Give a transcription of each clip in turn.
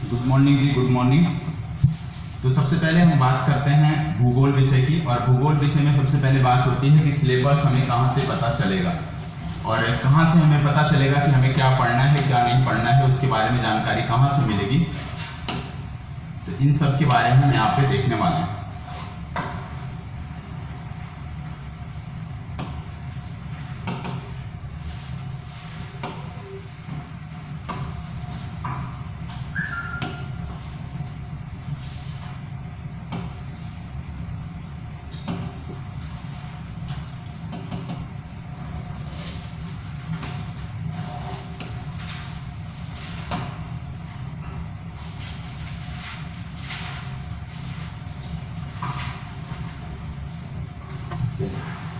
Good morning जी, good morning. तो सबसे पहले हम बात करते हैं भूगोल विषय की, और भूगोल विषय में सबसे पहले बात होती है कि सिलेबस हमें कहाँ से पता चलेगा और कहाँ से हमें पता चलेगा कि हमें क्या पढ़ना है क्या नहीं पढ़ना है, उसके बारे में जानकारी कहाँ से मिलेगी। तो इन सब के बारे में हम यहाँ पे देखने वाले हैं।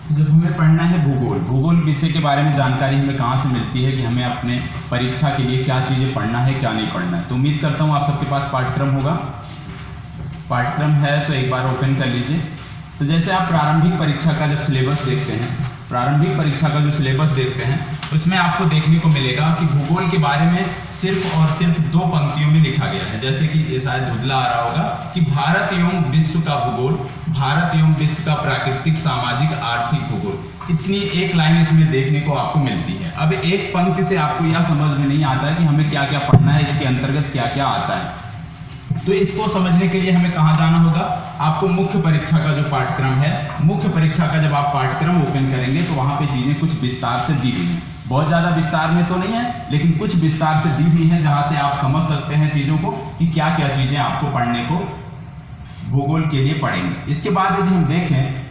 जब हमें पढ़ना है भूगोल विषय के बारे में जानकारी हमें कहाँ से मिलती है कि हमें अपने परीक्षा के लिए क्या चीज़ें पढ़ना है क्या नहीं पढ़ना है। तो उम्मीद करता हूँ आप सबके पास पाठ्यक्रम होगा। पाठ्यक्रम है तो एक बार ओपन कर लीजिए। तो जैसे आप प्रारंभिक परीक्षा का जब सिलेबस देखते हैं, प्रारंभिक परीक्षा का जो सिलेबस देखते हैं उसमें आपको देखने को मिलेगा कि भूगोल के बारे में सिर्फ और सिर्फ 2 पंक्तियों में लिखा गया है। जैसे कि ये शायद धुंधला आ रहा होगा कि भारत एवं विश्व का भूगोल, भारत एवं विश्व का प्राकृतिक सामाजिक आर्थिक भूगोल, इतनी एक लाइन इसमें देखने को आपको मिलती है। अब एक पंक्ति से आपको यह समझ में नहीं आता कि हमें क्या क्या पढ़ना है, इसके अंतर्गत क्या क्या आता है। तो इसको समझने के लिए हमें कहाँ जाना होगा? आपको मुख्य परीक्षा का जो पाठ्यक्रम है, मुख्य परीक्षा का जब आप पाठ्यक्रम ओपन करेंगे तो वहाँ पे चीज़ें कुछ विस्तार से दी हुई हैं। बहुत ज़्यादा विस्तार में तो नहीं है, लेकिन कुछ विस्तार से दी हुई है जहाँ से आप समझ सकते हैं चीज़ों को कि क्या क्या चीज़ें आपको पढ़ने को भूगोल के लिए पढ़ेंगे। इसके बाद यदि हम देखें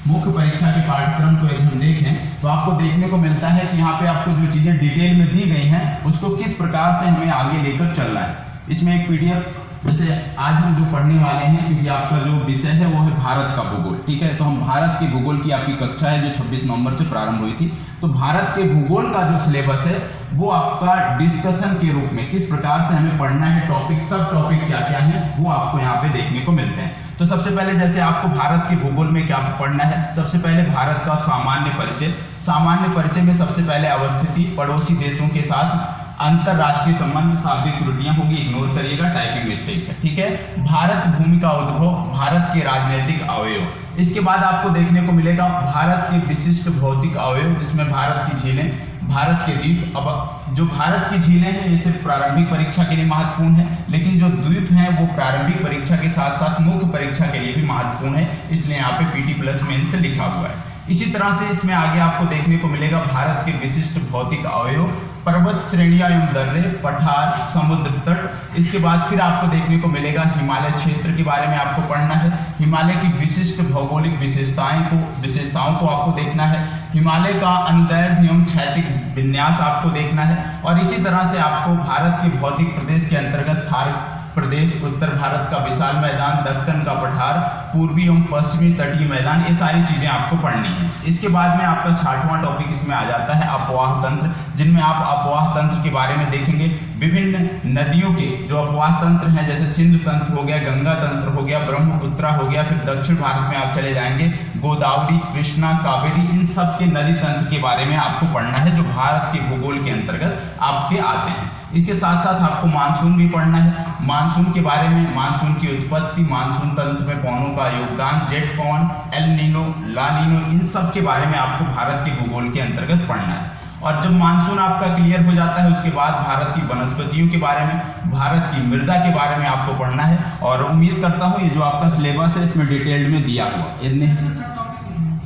मुख्य परीक्षा के पाठ्यक्रम को, यदि हम देखें तो आपको देखने को मिलता है कि यहाँ पे आपको जो चीज़ें डिटेल में दी गई हैं उसको किस प्रकार से हमें आगे लेकर चलना है। इसमें एक पीडीएफ, जैसे आज हम जो पढ़ने वाले हैं, क्योंकि आपका जो विषय है वो है भारत का भूगोल, ठीक है। तो हम भारत के भूगोल की आपकी कक्षा है जो 26 नवंबर से प्रारंभ हुई थी। तो भारत के भूगोल का जो सिलेबस है वो आपका डिस्कशन के रूप में किस प्रकार से हमें पढ़ना है, टॉपिक सब टॉपिक क्या क्या है वो आपको यहाँ पे देखने को मिलते हैं। तो सबसे पहले जैसे आपको भारत के भूगोल में क्या पढ़ना है, सबसे पहले भारत का सामान्य परिचय। सामान्य परिचय में सबसे पहले अवस्थिति, पड़ोसी देशों के साथ अंतरराष्ट्रीय संबंध, शाब्दिक त्रुटियां होगी, इग्नोर करिएगा, टाइपिंग मिस्टेक है, ठीक है। भारत भूमि का उद्भव, भारत के राजनीतिक अवयव। इसके बाद आपको देखने को मिलेगा भारत के विशिष्ट भौतिक अवयव, जिसमें भारत की झीलें, भारत के द्वीप। अब जो भारत की झीलें हैं ये सिर्फ प्रारंभिक परीक्षा के लिए महत्वपूर्ण है, लेकिन जो द्वीप हैं वो प्रारंभिक परीक्षा के साथ साथ मुख्य परीक्षा के लिए भी महत्वपूर्ण है, इसलिए यहाँ पे PT+ मेन से लिखा हुआ है। इसी तरह से इसमें आगे आपको देखने को मिलेगा भारत के विशिष्ट भौतिक अवयव, पर्वत श्रेणियां एवं दर्रे, पठार, समुद्र तट। इसके बाद फिर आपको देखने को मिलेगा हिमालय क्षेत्र के बारे में आपको पढ़ना है। हिमालय की विशिष्ट भौगोलिक विशेषताओं को आपको देखना है। हिमालय का अनुदैर्ध्य एवं क्षैतिज विन्यास आपको देखना है। और इसी तरह से आपको भारत के भौतिक प्रदेश के अंतर्गत थार प्रदेश, उत्तर भारत का विशाल मैदान, दक्कन का पठार, पूर्वी एवं पश्चिमी तटीय मैदान, ये सारी चीजें आपको पढ़नी है। इसके बाद में आपका 6वां टॉपिक इसमें आ जाता है अपवाह तंत्र, जिनमें आप अपवाह तंत्र के बारे में देखेंगे। विभिन्न नदियों के जो अपवाह तंत्र हैं, जैसे सिंधु तंत्र हो गया, गंगा तंत्र हो गया, ब्रह्मपुत्रा हो गया, फिर दक्षिण भारत में आप चले जाएंगे गोदावरी, कृष्णा, कावेरी, इन सब के नदी तंत्र के बारे में आपको पढ़ना है जो भारत के भूगोल के अंतर्गत आपके आते हैं। इसके साथ साथ आपको मानसून भी पढ़ना है। मानसून के बारे में, मानसून की उत्पत्ति, मानसून तंत्र में पवनों का योगदान, जेट पवन, एल नीनो, ला नीनो, इन सब के बारे में आपको भारत के भूगोल के अंतर्गत पढ़ना है। और जब मानसून आपका क्लियर हो जाता है उसके बाद भारत की वनस्पतियों के बारे में, भारत की मृदा के बारे में आपको पढ़ना है। और उम्मीद करता हूँ ये जो आपका सिलेबस है इसमें डिटेल्ड में दिया हुआ,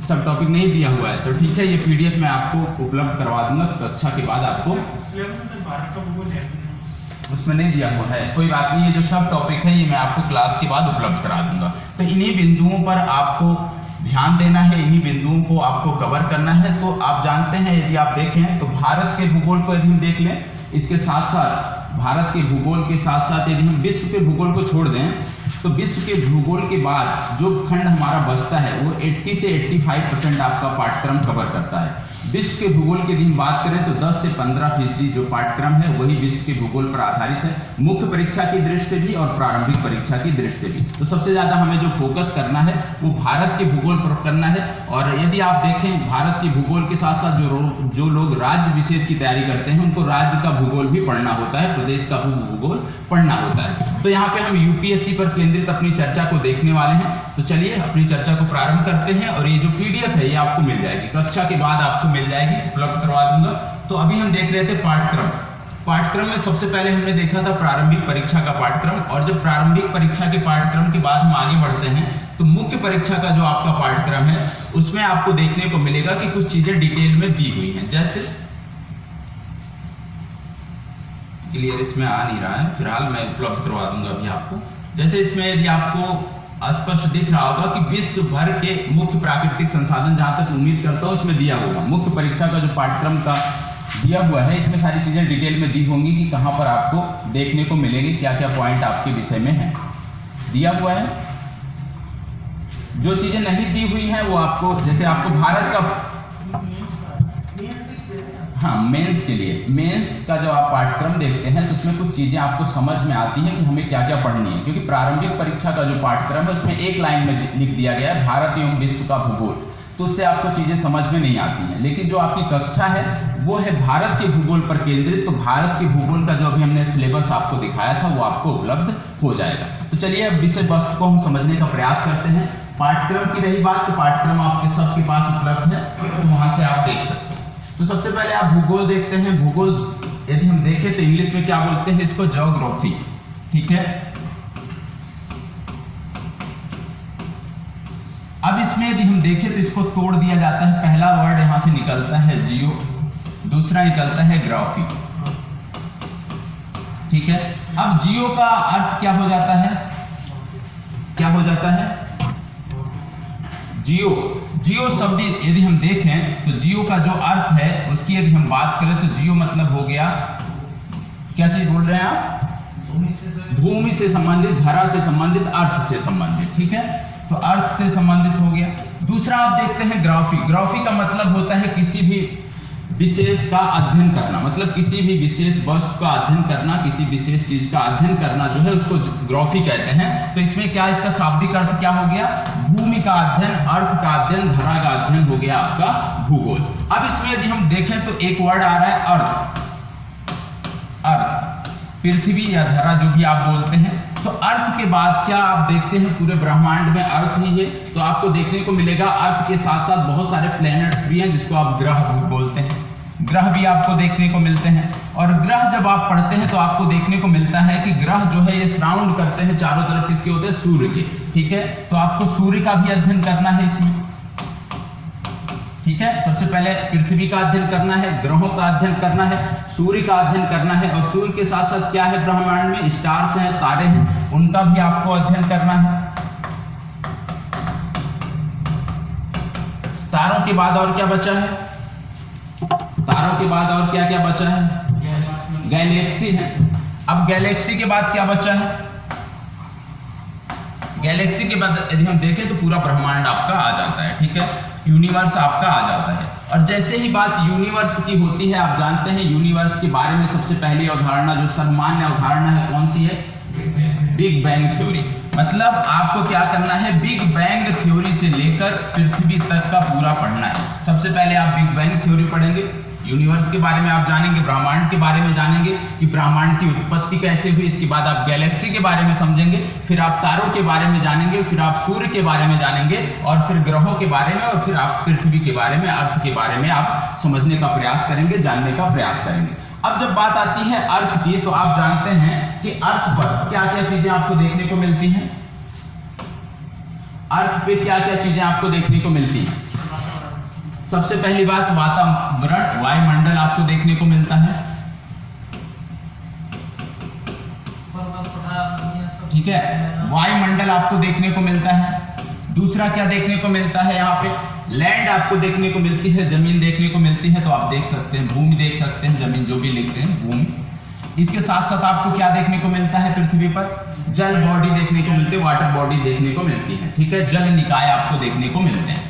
सब टॉपिक नहीं दिया हुआ है तो ठीक है, ये PDF मैं आपको उपलब्ध करवा दूंगा कक्षा के बाद। आपको उसमें नहीं दिया हुआ है, कोई बात नहीं, ये जो सब टॉपिक है ये मैं आपको क्लास के बाद उपलब्ध करा दूंगा। तो इन्हीं बिंदुओं पर आपको ध्यान देना है, इन्हीं बिंदुओं को आपको कवर करना है। तो आप जानते हैं, यदि आप देखें तो भारत के भूगोल को यदि हम देख लें, इसके साथ साथ भारत के भूगोल के साथ साथ यदि हम विश्व के भूगोल को छोड़ दें तो विश्व के भूगोल के बाद जो खंड हमारा बचता है वो 80 से 85% आपका पाठ्यक्रम कवर करता है। विश्व के भूगोल की यदि हम बात करें तो 10 से 15% जो पाठ्यक्रम है वही विश्व के भूगोल पर आधारित है, मुख्य परीक्षा की दृष्टि से भी और प्रारंभिक परीक्षा की दृष्टि से भी। तो सबसे ज़्यादा हमें जो फोकस करना है वो भारत के भूगोल पर करना है। और यदि आप देखें भारत के भूगोल के साथ साथ जो लोग राज्य विशेष की तैयारी करते हैं उनको राज्य का भूगोल भी पढ़ना होता है प्रदेश का भूगोल पढ़ना होता है। तो यहाँ पे हम यूपीएससी पर केंद्रित अपनी चर्चा को देखने वाले हैं। तो चलिए अपनी चर्चा को प्रारंभ करते हैं और ये जो पीडीएफ है ये आपको मिल जाएगी, कक्षा के बाद आपको मिल जाएगी, उपलब्ध करवा दूंगा। तो अभी हम देख रहे थे पाठ्यक्रम में सबसे पहले हमने देखा था प्रारंभिक परीक्षा का पाठ्यक्रम, और जब प्रारंभिक परीक्षा के पाठ्यक्रम के बाद हम आगे बढ़ते हैं तो मुख्य परीक्षा का जो आपका पाठ्यक्रम है उसमें आपको देखने को मिलेगा कि कुछ चीजें डिटेल में दी हुई हैं। जैसे क्लियर इसमें आ नहीं रहा है, फिलहाल मैं उपलब्ध करवा दूंगा अभी आपको। जैसे इसमें यदि आपको स्पष्ट दिख रहा होगा कि विश्व भर के मुख्य प्राकृतिक संसाधन, जहां तक उम्मीद करता हूं इसमें दिया होगा, मुख्य परीक्षा का जो पाठ्यक्रम का दिया हुआ है इसमें सारी चीजें डिटेल में दी होंगी कि कहां पर आपको देखने को मिलेंगे, क्या क्या पॉइंट आपके विषय में है दिया हुआ है। जो चीजें नहीं दी हुई हैं वो आपको, जैसे आपको भारत का मेंस के लिए, मेंस का जब आप पाठ्यक्रम देखते हैं तो उसमें कुछ चीजें आपको समझ में आती हैं कि हमें क्या क्या पढ़नी है, क्योंकि प्रारंभिक परीक्षा का जो पाठ्यक्रम है उसमें एक लाइन में लिख दिया गया है भारत एवं विश्व का भूगोल, तो उससे आपको चीजें समझ में नहीं आती हैं। लेकिन जो आपकी कक्षा है वो है भारत के भूगोल पर केंद्रित, तो भारत के भूगोल का जो अभी हमने सिलेबस आपको दिखाया था वो आपको उपलब्ध हो जाएगा। तो चलिए अब विषय वस्तु को हम समझने का प्रयास करते हैं। पाठ्यक्रम की रही बात, तो पाठ्यक्रम आपके सबके पास उपलब्ध है, तो वहां से आप देख सकते हैं। तो सबसे पहले आप भूगोल देखते हैं। भूगोल यदि हम देखें तो इंग्लिश में क्या बोलते हैं इसको, ज्योग्राफी, ठीक है। अब इसमें यदि हम देखें तो इसको तोड़ दिया जाता है। पहला वर्ड यहां से निकलता है जियो, दूसरा निकलता है ग्राफी, ठीक है। अब जियो का अर्थ क्या हो जाता है, क्या हो जाता है जियो। जियो शब्द यदि हम देखें तो जियो का जो अर्थ है उसकी यदि हम बात करें तो जियो मतलब हो गया, क्या चीज बोल रहे हैं आप, भूमि से संबंधित, धरा से संबंधित, अर्थ से संबंधित, ठीक है। तो अर्थ से संबंधित हो गया। दूसरा आप देखते हैं ग्राफी। ग्राफी का मतलब होता है किसी भी विशेष का अध्ययन करना, मतलब किसी भी विशेष वस्तु का अध्ययन करना, किसी विशेष चीज का अध्ययन करना जो है उसको ग्राफी कहते हैं। तो इसमें क्या, इसका शाब्दिक अर्थ क्या हो गया, भूमि का अध्ययन, अर्थ का अध्ययन, धरा का अध्ययन हो गया आपका भूगोल। अब इसमें यदि हम देखें तो एक वर्ड आ रहा है अर्थ, पृथ्वी या धरा जो भी आप बोलते हैं। तो अर्थ के बाद क्या आप देखते हैं, पूरे ब्रह्मांड में अर्थ ही है। तो आपको देखने को मिलेगा अर्थ के साथ साथ बहुत सारे प्लैनेट्स भी हैं जिसको आप ग्रह बोलते हैं, ग्रह भी आपको देखने को मिलते हैं। और ग्रह जब आप पढ़ते हैं तो आपको देखने को मिलता है कि ग्रह जो है ये सराउंड करते हैं चारों तरफ, किसके होते हैं, सूर्य के, ठीक है। तो आपको सूर्य का भी अध्ययन करना है इसमें, ठीक है। सबसे पहले पृथ्वी का अध्ययन करना है, ग्रहों का अध्ययन करना है, सूर्य का अध्ययन करना है, और सूर्य के साथ साथ क्या है ब्रह्मांड में, स्टार्स हैं, तारे हैं, उनका भी आपको अध्ययन करना है। तारों के बाद और क्या बचा है, तारों के बाद और क्या क्या बचा है, गैलेक्सी है। अब गैलेक्सी के बाद क्या बचा है, गैलेक्सी के बाद यदि हम देखें तो पूरा ब्रह्मांड आपका आ जाता है, ठीक है, यूनिवर्स आपका आ जाता है। और जैसे ही बात यूनिवर्स की होती है, आप जानते हैं यूनिवर्स के बारे में सबसे पहली अवधारणा, जो सामान्य अवधारणा है, कौन सी है, बिग बैंग थ्योरी। मतलब आपको क्या करना है, बिग बैंग थ्योरी से लेकर पृथ्वी तक का पूरा पढ़ना है। सबसे पहले आप बिग बैंग थ्योरी पढ़ेंगे, यूनिवर्स के बारे में आप जानेंगे, ब्रह्मांड के बारे में जानेंगे कि ब्रह्मांड की उत्पत्ति कैसे हुई। इसके बाद आप गैलेक्सी के बारे में समझेंगे, फिर आप तारों के बारे में जानेंगे, फिर आप सूर्य के बारे में जानेंगे, और फिर ग्रहों के बारे में, और फिर आप पृथ्वी के बारे में, अर्थ के बारे में आप समझने का प्रयास करेंगे, जानने का प्रयास करेंगे। अब जब बात आती है अर्थ की, तो आप जानते हैं कि अर्थ पर क्या क्या चीजें आपको देखने को मिलती हैं, अर्थ पे क्या क्या चीजें आपको देखने को मिलती हैं। सबसे पहली बात वातावरण, वायुमंडल आपको देखने को मिलता है, ठीक है, वायुमंडल आपको देखने को मिलता है। दूसरा क्या देखने को मिलता है, यहाँ पे लैंड आपको देखने को मिलती है, जमीन देखने को मिलती है। तो आप देख सकते हैं भूमि देख सकते हैं, जमीन जो भी लिखते हैं भूमि। इसके साथ साथ आपको क्या देखने को मिलता है, पृथ्वी पर जल बॉडी देखने को मिलती है, वाटर बॉडी देखने को मिलती है, ठीक है, जल निकाय आपको देखने को मिलते हैं।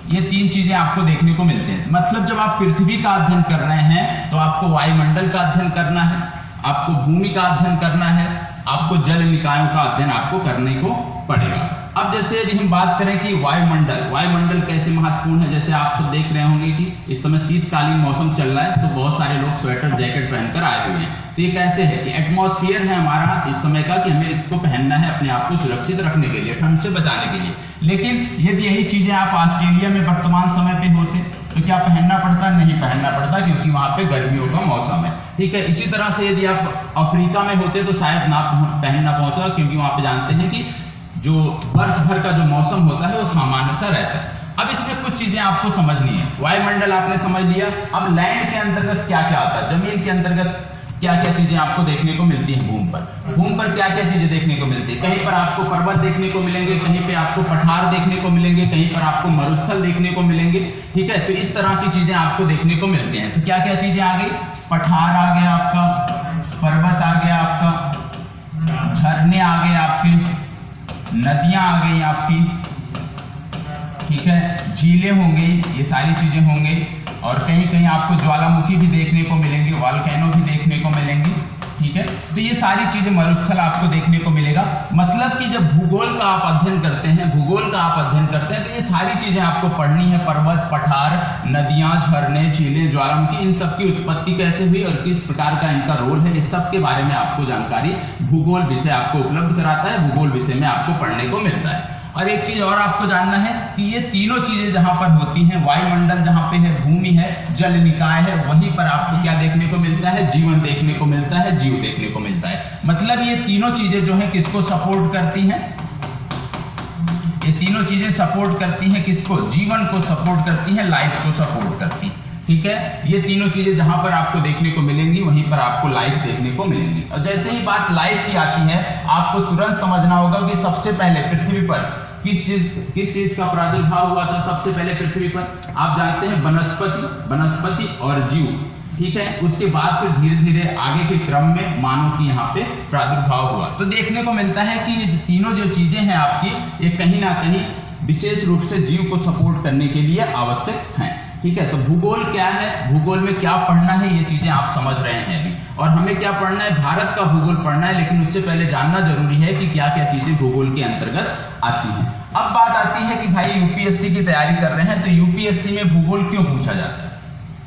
ये तीन चीजें आपको देखने को मिलते हैं। मतलब जब आप पृथ्वी का अध्ययन कर रहे हैं तो आपको वायुमंडल का अध्ययन करना है, आपको भूमि का अध्ययन करना है, आपको जल निकायों का अध्ययन आपको करने को पड़ेगा। अब जैसे यदि हम बात करें कि वायुमंडल कैसे महत्वपूर्ण है, जैसे आप सब देख रहे होंगे कि इस समय शीतकालीन मौसम चल रहा है, तो बहुत सारे लोग स्वेटर जैकेट पहनकर आए हुए हैं। तो ये कैसे है कि एटमॉस्फेयर है हमारा इस समय का, कि हमें इसको पहनना है अपने आप को सुरक्षित रखने के लिए, ठंड से बचाने के लिए। लेकिन यदि यही चीजें आप ऑस्ट्रेलिया में वर्तमान समय पे होते तो क्या पहनना पड़ता? नहीं पहनना पड़ता, क्योंकि वहां पे गर्मियों का मौसम है। ठीक है, इसी तरह से यदि आप अफ्रीका में होते तो शायद ना पहनना पहुंचा, क्योंकि वहां पे जानते हैं कि जो वर्ष भर का जो मौसम होता है वो सामान्य सा रहता है। अब इसमें कुछ चीजें आपको समझनी है। वायुमंडल आपने समझ लिया। अब लैंड के अंतर्गत क्या क्या आता है, जमीन के अंतर्गत क्या क्या चीजें आपको देखने को मिलती हैं भूमि पर क्या क्या चीजें देखने को मिलती है। कहीं पर आपको पर्वत देखने को मिलेंगे, कहीं पे आपको पठार देखने को मिलेंगे, कहीं पर आपको मरुस्थल देखने को मिलेंगे। ठीक है, तो इस तरह की चीजें आपको देखने को मिलती हैं। तो क्या क्या चीजें आ गई? पठार आ गया आपका, पर्वत आ गया आपका, झरने आ गए आपके, नदियां आ गई आपकी, ठीक है, झीलें होंगी, ये सारी चीजें होंगी। और कहीं कहीं आपको ज्वालामुखी भी देखने को मिलेंगे, वॉल्केनो भी देखने को मिलेंगे। ठीक है, तो ये सारी चीजें, मरुस्थल आपको देखने को मिलेगा। मतलब कि जब भूगोल का आप अध्ययन करते हैं तो ये सारी चीजें आपको पढ़नी है। पर्वत, पठार, नदियां, झरने, झीलें, ज्वालामुखी, इन सब की उत्पत्ति कैसे हुई और किस प्रकार का इनका रोल है, इस सब के बारे में आपको जानकारी भूगोल विषय आपको उपलब्ध कराता है, भूगोल विषय में आपको पढ़ने को मिलता है। और एक चीज और आपको जानना है कि ये तीनों चीजें जहां पर होती हैं, वायुमंडल जहां पे है, भूमि है, जल निकाय है, वहीं पर आपको क्या देखने को मिलता है? जीवन देखने को मिलता है, जीव देखने को मिलता है। मतलब ये तीनों चीजें जो है किसको सपोर्ट करती हैं? ये तीनों चीजें सपोर्ट करती हैं किसको? जीवन को सपोर्ट करती हैं, लाइफ को सपोर्ट करती हैं। ठीक है, ये तीनों चीजें जहां पर आपको देखने को मिलेंगी वहीं पर आपको लाइफ देखने को मिलेंगी। और जैसे ही बात लाइफ की आती है, आपको तुरंत समझना होगा कि सबसे पहले पृथ्वी पर किस चीज का प्रादुर्भाव हुआ था? सबसे पहले पृथ्वी पर आप जानते हैं वनस्पति और जीव। ठीक है, उसके बाद फिर धीरे धीरे आगे के क्रम में मानव की यहाँ पे प्रादुर्भाव हुआ। तो देखने को मिलता है कि ये तीनों जो चीजें हैं आपकी, ये कहीं ना कहीं विशेष रूप से जीव को सपोर्ट करने के लिए आवश्यक हैं। ठीक है, तो भूगोल क्या है, भूगोल में क्या पढ़ना है, ये चीजें आप समझ रहे हैं अभी। और हमें क्या पढ़ना है? भारत का भूगोल पढ़ना है, लेकिन उससे पहले जानना जरूरी है कि क्या क्या चीजें भूगोल के अंतर्गत आती हैं। अब बात आती है कि भाई यूपीएससी की तैयारी कर रहे हैं तो यूपीएससी में भूगोल क्यों पूछा जाता है?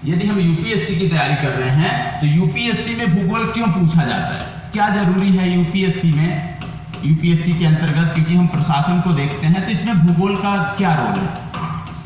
यदि हम यूपीएससी की तैयारी कर रहे हैं तो यूपीएससी में भूगोल क्यों पूछा जाता है? क्या जरूरी है यूपीएससी में, यूपीएससी के अंतर्गत? क्योंकि हम प्रशासन को देखते हैं, तो इसमें भूगोल का क्या रोल है?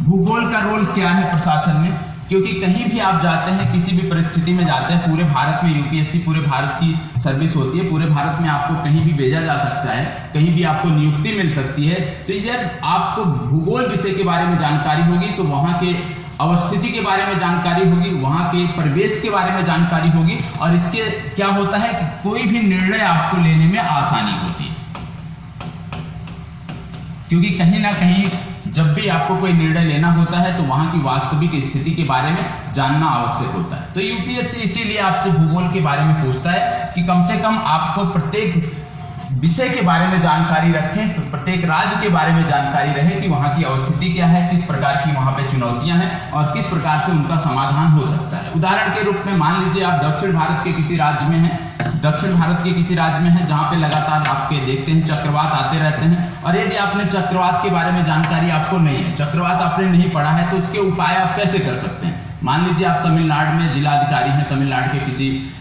भूगोल का रोल क्या है प्रशासन में? क्योंकि कहीं भी आप जाते हैं, किसी भी परिस्थिति में जाते हैं, पूरे भारत में यूपीएससी पूरे भारत की सर्विस होती है, पूरे भारत में आपको कहीं भी भेजा जा सकता है, कहीं भी आपको नियुक्ति मिल सकती है। तो जब आपको भूगोल विषय के बारे में जानकारी होगी तो वहाँ के अवस्थिति के बारे में जानकारी होगी, वहाँ के परिवेश के बारे में जानकारी होगी, और इसके क्या होता है कि कोई भी निर्णय आपको लेने में आसानी होती है। क्योंकि कहीं ना कहीं जब भी आपको कोई निर्णय लेना होता है तो वहां की वास्तविक स्थिति के बारे में जानना आवश्यक होता है। तो यूपीएससी इसीलिए आपसे भूगोल के बारे में पूछता है कि कम से कम आपको प्रत्येक विषय के बारे में जानकारी रखें, तो प्रत्येक राज्य के बारे में जानकारी रहे कि वहाँ की अवस्थिति क्या है, किस प्रकार की वहाँ पे चुनौतियां हैं और किस प्रकार से उनका समाधान हो सकता है। उदाहरण के रूप में मान लीजिए आप दक्षिण भारत के किसी राज्य में हैं, जहाँ पे लगातार आपके देखते हैं चक्रवात आते रहते हैं, और यदि आपने चक्रवात के बारे में जानकारी आपको नहीं है, चक्रवात आपने नहीं पढ़ा है, तो उसके उपाय आप कैसे कर सकते हैं? मान लीजिए आप तमिलनाडु में जिलाधिकारी हैं, तमिलनाडु के किसी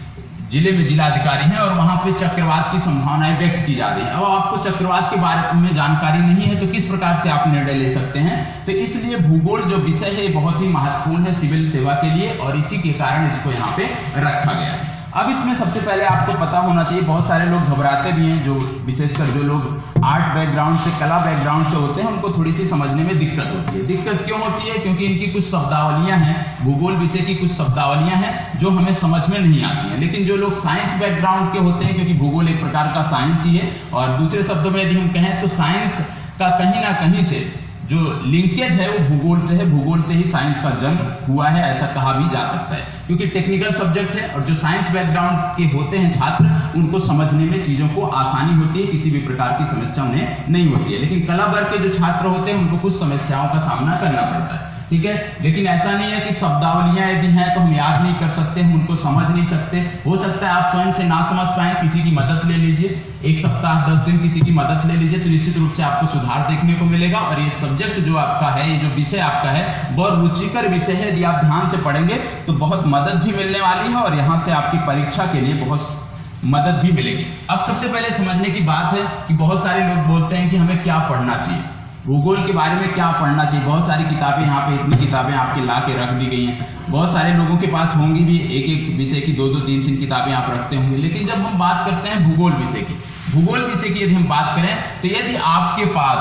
जिले में जिलाधिकारी हैं और वहां पे चक्रवात की संभावनाएं व्यक्त की जा रही है। अब आपको चक्रवात के बारे में जानकारी नहीं है तो किस प्रकार से आप निर्णय ले सकते हैं? तो इसलिए भूगोल जो विषय है बहुत ही महत्वपूर्ण है सिविल सेवा के लिए, और इसी के कारण इसको यहाँ पे रखा गया है। अब इसमें सबसे पहले आपको पता होना चाहिए, बहुत सारे लोग घबराते भी हैं, जो विशेषकर जो लोग आर्ट बैकग्राउंड से, कला बैकग्राउंड से होते हैं, उनको थोड़ी सी समझने में दिक्कत होती है। दिक्कत क्यों होती है? क्योंकि इनकी कुछ शब्दावलियां हैं, भूगोल विषय की कुछ शब्दावलियां हैं जो हमें समझ में नहीं आती हैं। लेकिन जो लोग साइंस बैकग्राउंड के होते हैं, क्योंकि भूगोल एक प्रकार का साइंस ही है, और दूसरे शब्दों में यदि हम कहें तो साइंस का कहीं ना कहीं से जो लिंकेज है वो भूगोल से है, भूगोल से ही साइंस का जन्म हुआ है, ऐसा कहा भी जा सकता है। क्योंकि टेक्निकल सब्जेक्ट है और जो साइंस बैकग्राउंड के होते हैं छात्र, उनको समझने में चीज़ों को आसानी होती है, किसी भी प्रकार की समस्या उन्हें नहीं होती है। लेकिन कला वर्ग के जो छात्र होते हैं उनको कुछ समस्याओं का सामना करना पड़ता है। ठीक है। लेकिन ऐसा नहीं है कि शब्दावलियां यदि हैं तो हम याद नहीं कर सकते, हम उनको समझ नहीं सकते। हो सकता है आप स्वयं से ना समझ पाए, किसी की मदद ले लीजिए, 1 सप्ताह 10 दिन किसी की मदद ले लीजिए, तो निश्चित रूप से आपको सुधार देखने को मिलेगा। और ये सब्जेक्ट जो आपका है, ये जो विषय आपका है, बहुत रुचिकर विषय है। यदि आप ध्यान से पढ़ेंगे तो बहुत मदद भी मिलने वाली है और यहाँ से आपकी परीक्षा के लिए बहुत मदद भी मिलेगी। अब सबसे पहले समझने की बात है कि बहुत सारे लोग बोलते हैं कि हमें क्या पढ़ना चाहिए, भूगोल के बारे में क्या पढ़ना चाहिए। बहुत सारी किताबें यहाँ पे, इतनी किताबें आपके ला के रख दी गई हैं। बहुत सारे लोगों के पास होंगी भी, एक एक विषय की 2-2 3-3 किताबें आप रखते होंगे। लेकिन जब हम बात करते हैं भूगोल विषय की, यदि हम बात करें तो यदि आपके पास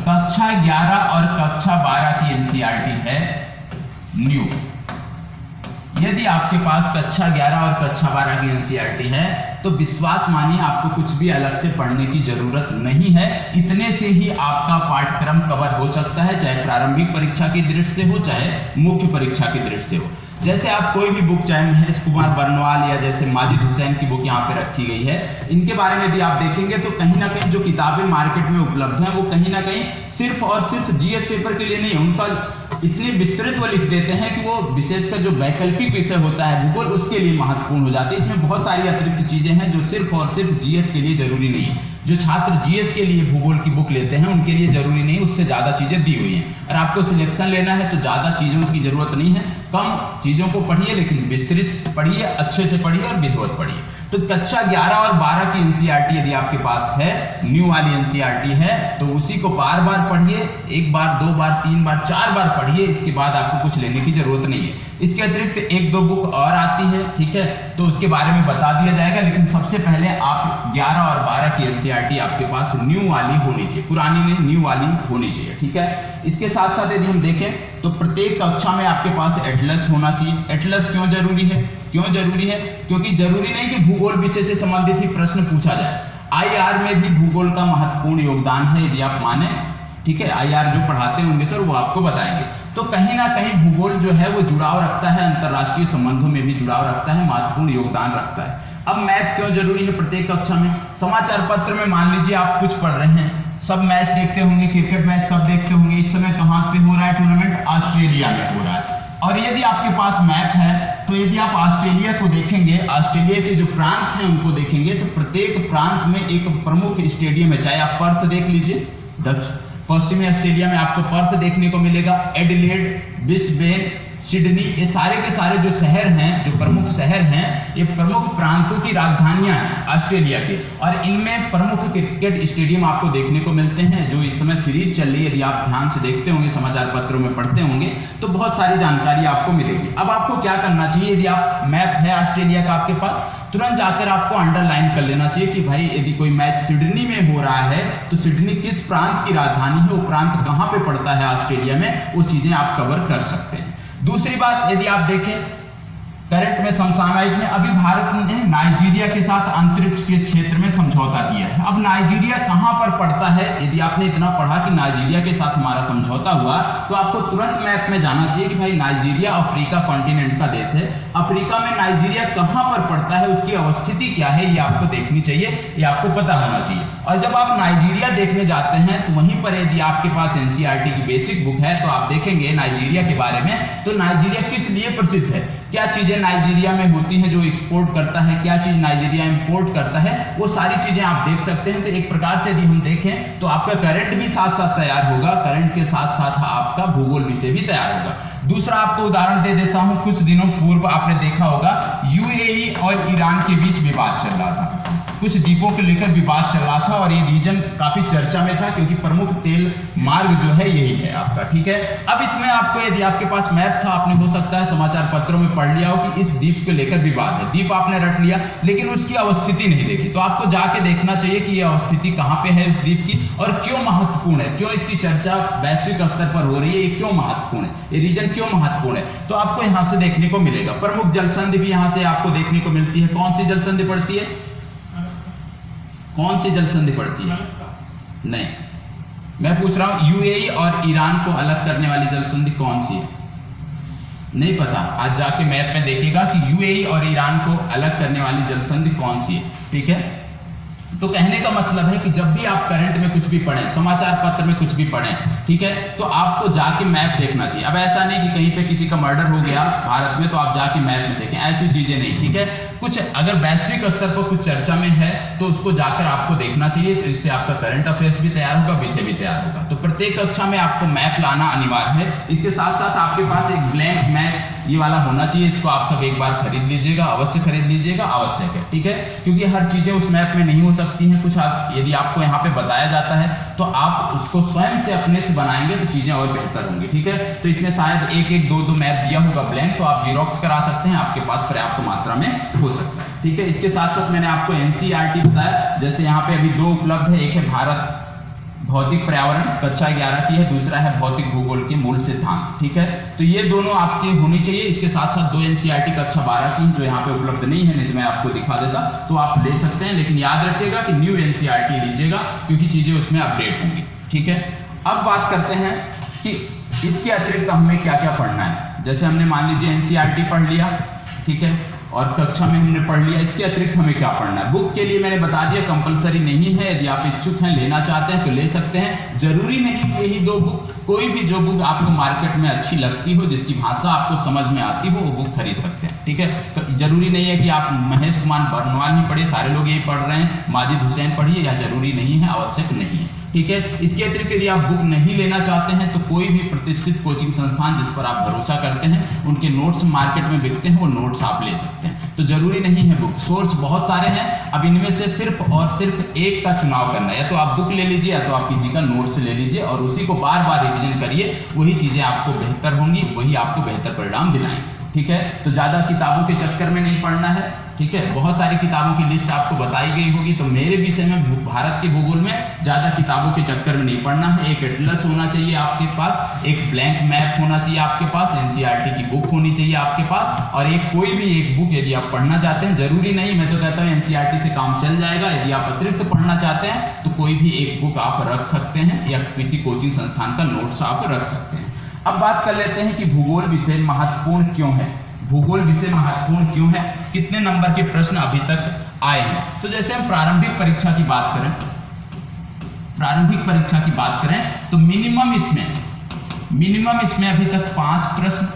कक्षा 11 और कक्षा 12 की एनसीईआरटी है न्यू, यदि आपके पास कक्षा 11 और कक्षा 12 की एनसीईआरटी है तो विश्वास मानिए आपको कुछ भी अलग से पढ़ने की जरूरत नहीं है। इतने से ही आपका पाठ्यक्रम कवर हो सकता है, चाहे प्रारंभिक परीक्षा की दृष्टि से हो, चाहे मुख्य परीक्षा की दृष्टि से हो। जैसे आप कोई भी बुक, चाहे महेश कुमार बर्नवाल या जैसे माजिद हुसैन की बुक यहाँ पे रखी गई है, इनके बारे में यदि आप देखेंगे तो कहीं ना कहीं जो किताबें मार्केट में उपलब्ध हैं वो कहीं ना कहीं सिर्फ और सिर्फ जीएस पेपर के लिए नहीं है। उनका इतनी विस्तृत वो लिख देते हैं कि वो विशेषकर जो वैकल्पिक विषय होता है भूगोल, उसके लिए महत्वपूर्ण हो जाते हैं। इसमें बहुत सारी अतिरिक्त चीजें हैं जो सिर्फ और सिर्फ जीएस के लिए जरूरी नहीं है। जो छात्र जीएस के लिए भूगोल की बुक लेते हैं उनके लिए जरूरी नहीं, उससे ज्यादा चीजें दी हुई हैं। और आपको सिलेक्शन लेना है तो ज्यादा चीजों की जरूरत नहीं है, कम चीजों को पढ़िए लेकिन विस्तृत पढ़िए, अच्छे से पढ़िए और विधिवत पढ़िए। तो कक्षा 11 और 12 की एनसीईआरटी यदि आपके पास है, न्यू वाली एनसीईआरटी है, तो उसी को बार बार पढ़िए, 1 बार 2 बार 3 बार 4 बार पढ़िए। इसके बाद आपको कुछ लेने की जरूरत नहीं है। इसके अतिरिक्त 1-2 बुक और आती है, ठीक है, तो उसके बारे में बता दिया जाएगा। लेकिन सबसे पहले आप 11 और 12 की एनसीईआरटी आपके पास न्यू वाली होनी चाहिए, पुरानी नहीं न्यू वाली होनी चाहिए, ठीक है। इसके साथ साथ यदि हम देखें तो प्रत्येक कक्षा में आपके पास एटलस होना चाहिए। एटलस क्यों जरूरी है? क्योंकि जरूरी नहीं कि भूगोल विषय से संबंधित ही प्रश्न पूछा जाए, आईआर में भी भूगोल का महत्वपूर्ण योगदान है यदि आप माने, ठीक है। आईआर जो पढ़ाते होंगे सर वो आपको बताएंगे। तो कहीं ना कहीं भूगोल जो है वो जुड़ाव रखता है, अंतरराष्ट्रीय संबंधों में भी जुड़ाव रखता है, महत्वपूर्ण योगदान रखता है। अब मैप क्यों जरूरी है प्रत्येक कक्षा में? समाचार पत्र में मान लीजिए आप कुछ पढ़ रहे हैं, सब मैच देखते होंगे, क्रिकेट मैच सब देखते होंगे। इस समय कहाँ पे हो रहा है टूर्नामेंट? ऑस्ट्रेलिया में हो रहा है। और यदि आपके पास मैप है तो यदि आप ऑस्ट्रेलिया को देखेंगे, ऑस्ट्रेलिया के जो प्रांत हैं उनको देखेंगे, तो प्रत्येक प्रांत में एक प्रमुख स्टेडियम है। चाहे आप पर्थ देख लीजिए, पश्चिमी ऑस्ट्रेलिया में आपको पर्थ देखने को मिलेगा, एडिलेड, ब्रिस्बेन, सिडनी, ये सारे के सारे जो शहर हैं, जो प्रमुख शहर हैं, ये प्रमुख प्रांतों की राजधानियां हैं ऑस्ट्रेलिया के। और इनमें प्रमुख क्रिकेट स्टेडियम आपको देखने को मिलते हैं। जो इस समय सीरीज चल रही है, यदि आप ध्यान से देखते होंगे, समाचार पत्रों में पढ़ते होंगे, तो बहुत सारी जानकारी आपको मिलेगी। अब आपको क्या करना चाहिए? यदि आप मैप है ऑस्ट्रेलिया का आपके पास, तुरंत जाकर आपको अंडरलाइन कर लेना चाहिए कि भाई यदि कोई मैच सिडनी में हो रहा है तो सिडनी किस प्रांत की राजधानी है, वो प्रांत कहाँ पे पड़ता है ऑस्ट्रेलिया में, वो चीजें आप कवर कर सकते हैं। दूसरी बात, यदि आप देखें करंट में समसामयिक में, अभी भारत ने नाइजीरिया के साथ अंतरिक्ष के क्षेत्र में समझौता किया है। अब नाइजीरिया कहां पर पड़ता है? यदि आपने इतना पढ़ा कि नाइजीरिया के साथ हमारा समझौता हुआ, तो आपको तुरंत मैप में जाना चाहिए कि भाई नाइजीरिया अफ्रीका कॉन्टिनेंट का देश है। अफ्रीका में नाइजीरिया कहां पर पड़ता है, उसकी अवस्थिति क्या है, ये आपको देखनी चाहिए, ये आपको पता होना चाहिए। और जब आप नाइजीरिया देखने जाते हैं तो वहीं पर यदि आपके पास एनसीईआरटी की बेसिक बुक है तो आप देखेंगे नाइजीरिया के बारे में, तो नाइजीरिया किस लिए प्रसिद्ध है, क्या चीजें नाइजीरिया में होती हैं जो एक्सपोर्ट करता है, क्या चीज नाइजीरिया इंपोर्ट करता है, वो सारी चीजें आप देख सकते हैं। तो एक प्रकार से यदि हम देखें तो आपका करंट भी साथ साथ तैयार होगा, करंट के साथ साथ आपका भूगोल विषय भी तैयार होगा। दूसरा आपको उदाहरण दे देता हूं, कुछ दिनों पूर्व आपने देखा होगा यूएई और ईरान के बीच विवाद चल रहा था, कुछ द्वीपों को लेकर विवाद चल रहा था और ये रीजन काफी चर्चा में था क्योंकि प्रमुख तेल मार्ग जो है यही है आपका, ठीक है। अब इसमें आपको यदि आपके पास मैप था, आपने हो सकता है समाचार पत्रों में पढ़ लिया हो कि इस द्वीप को लेकर विवाद है, द्वीप आपने रट लिया लेकिन उसकी अवस्थिति नहीं देखी। तो आपको जाके देखना चाहिए कि यह अवस्थिति कहां पे है उस द्वीप की और क्यों महत्वपूर्ण है, क्यों इसकी चर्चा वैश्विक स्तर पर हो रही है, ये क्यों महत्वपूर्ण है, ये रीजन क्यों महत्वपूर्ण है। तो आपको यहां से देखने को मिलेगा। प्रमुख जलसंधि भी यहां से आपको देखने को मिलती है। कौन सी जलसंधि पड़ती है? कौन सी जलसंधि पड़ती है? नहीं, मैं पूछ रहा हूं यूएई और ईरान को अलग करने वाली जलसंधि कौन सी है? नहीं पता। आज जाके मैप में देखिएगा कि यूएई और ईरान को अलग करने वाली जलसंधि कौन सी है, ठीक है। तो कहने का मतलब है कि जब भी आप करंट में कुछ भी पढ़ें, समाचार पत्र में कुछ भी पढ़ें, ठीक है, तो आपको जाके मैप देखना चाहिए। अब ऐसा नहीं कि कहीं पे किसी का मर्डर हो गया भारत में तो आप जाके मैप में देखें, ऐसी चीजें नहीं, ठीक है। कुछ अगर वैश्विक स्तर पर कुछ चर्चा में है तो उसको जाकर आपको देखना चाहिए, तो इससे आपका करंट अफेयर्स भी तैयार होगा, विषय भी तैयार होगा। तो प्रत्येक कक्षा में आपको मैप लाना अनिवार्य है। इसके साथ साथ आपके पास एक ब्लैंक मैप ये वाला होना चाहिए, इसको आप सब एक बार खरीद लीजिएगा, अवश्य खरीद लीजिएगा, आवश्यक है, ठीक है, क्योंकि हर चीजें उस मैप में नहीं हो सकती हैं। कुछ यदि आपको यहाँ पे बताया जाता है तो आप उसको स्वयं से अपने से बनाएंगे तो चीजें और बेहतर होंगी, ठीक है। तो इसमें शायद एक एक दो मैप दिया होगा ब्लैंक, तो आप जीरोक्स करा सकते हैं, आपके पास पर्याप्त मात्रा में हो सकता है, ठीक है। इसके साथ साथ मैंने आपको एनसीईआरटी बताया, जैसे यहाँ पे अभी 2 उपलब्ध है, एक है भारत भौतिक पर्यावरण कक्षा 11 की है, दूसरा है भौतिक भूगोल के मूल सिद्धांत, ठीक है। तो ये दोनों आपकी होनी चाहिए। इसके साथ साथ 2 एनसीईआरटी कक्षा 12 की जो यहाँ पे उपलब्ध नहीं है, नहीं तो मैं आपको दिखा देता, तो आप ले सकते हैं, लेकिन याद रखिएगा कि न्यू एनसीईआरटी लीजिएगा क्योंकि चीजें उसमें अपडेट होंगी, ठीक है। अब बात करते हैं कि इसके अतिरिक्त हमें क्या क्या पढ़ना है। जैसे हमने मान लीजिए एनसीईआरटी पढ़ लिया, ठीक है, और कक्षा में हमने पढ़ लिया, इसके अतिरिक्त हमें क्या पढ़ना है। बुक के लिए मैंने बता दिया कंपलसरी नहीं है, यदि आप इच्छुक हैं लेना चाहते हैं तो ले सकते हैं, जरूरी नहीं कि यही 2 बुक, कोई भी जो बुक आपको मार्केट में अच्छी लगती हो, जिसकी भाषा आपको समझ में आती हो, वो बुक खरीद सकते हैं, ठीक है। जरूरी नहीं है कि आप महेश कुमार बर्नवाल ही पढ़िए, सारे लोग यही पढ़ रहे हैं, माजिद हुसैन पढ़िए, या जरूरी नहीं है, आवश्यक नहीं है, ठीक है। इसके अतिरिक्त यदि आप बुक नहीं लेना चाहते हैं तो कोई भी प्रतिष्ठित कोचिंग संस्थान जिस पर आप भरोसा करते हैं उनके नोट्स मार्केट में बिकते हैं, वो नोट्स आप ले सकते हैं। तो जरूरी नहीं है बुक, सोर्स बहुत सारे हैं, अब इनमें से सिर्फ और सिर्फ एक का चुनाव करना है, या तो आप बुक ले लीजिए या तो आप किसी का नोट्स ले लीजिए और उसी को बार बार रिविजन करिए, वही चीजें आपको बेहतर होंगी, वही आपको बेहतर परिणाम दिलाएंगे, ठीक है। तो ज्यादा किताबों के चक्कर में नहीं पढ़ना है, ठीक है। बहुत सारी किताबों की लिस्ट आपको बताई गई होगी, तो मेरे विषय में भारत के भूगोल में ज्यादा किताबों के चक्कर में नहीं पढ़ना है। एक एटलस होना चाहिए आपके पास, एक ब्लैंक मैप होना चाहिए आपके पास, एनसीईआरटी की बुक होनी चाहिए आपके पास, और एक कोई भी एक बुक यदि आप पढ़ना चाहते हैं, जरूरी नहीं, मैं तो कहता हूँ एनसीईआरटी से काम चल जाएगा। यदि आप अतिरिक्त पढ़ना चाहते हैं तो कोई भी एक बुक आप रख सकते हैं, या किसी कोचिंग संस्थान का नोट्स आप रख सकते हैं। अब बात कर लेते हैं कि भूगोल विषय महत्वपूर्ण क्यों है, भूगोल विषय महत्वपूर्ण क्यों है, कितने नंबर के प्रश्न अभी तक आए हैं। तो जैसे हम प्रारंभिक परीक्षा की बात करें, प्रारंभिक परीक्षा की बात करें तो मिनिमम इसमें अभी तक 5 प्रश्न,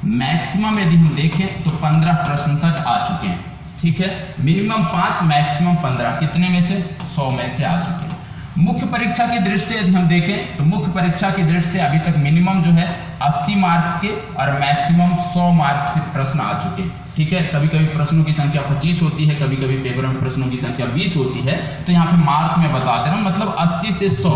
मैक्सिमम यदि हम देखें तो 15 प्रश्न तक आ चुके हैं, ठीक है। मिनिमम 5, मैक्सिमम 15, कितने में से 100 में से आ चुके हैं। मुख्य परीक्षा की दृष्टि से यदि हम देखें तो मुख्य परीक्षा की दृष्टि से अभी तक मिनिमम जो है 80 मार्क के और मैक्सिमम 100 मार्क से प्रश्न आ चुके हैं, ठीक है। कभी कभी प्रश्नों की संख्या 25 होती है, कभी कभी पेपर में प्रश्नों की संख्या 20 होती है, तो यहाँ पे मार्क में बता दे रहा हूँ, मतलब 80 से 100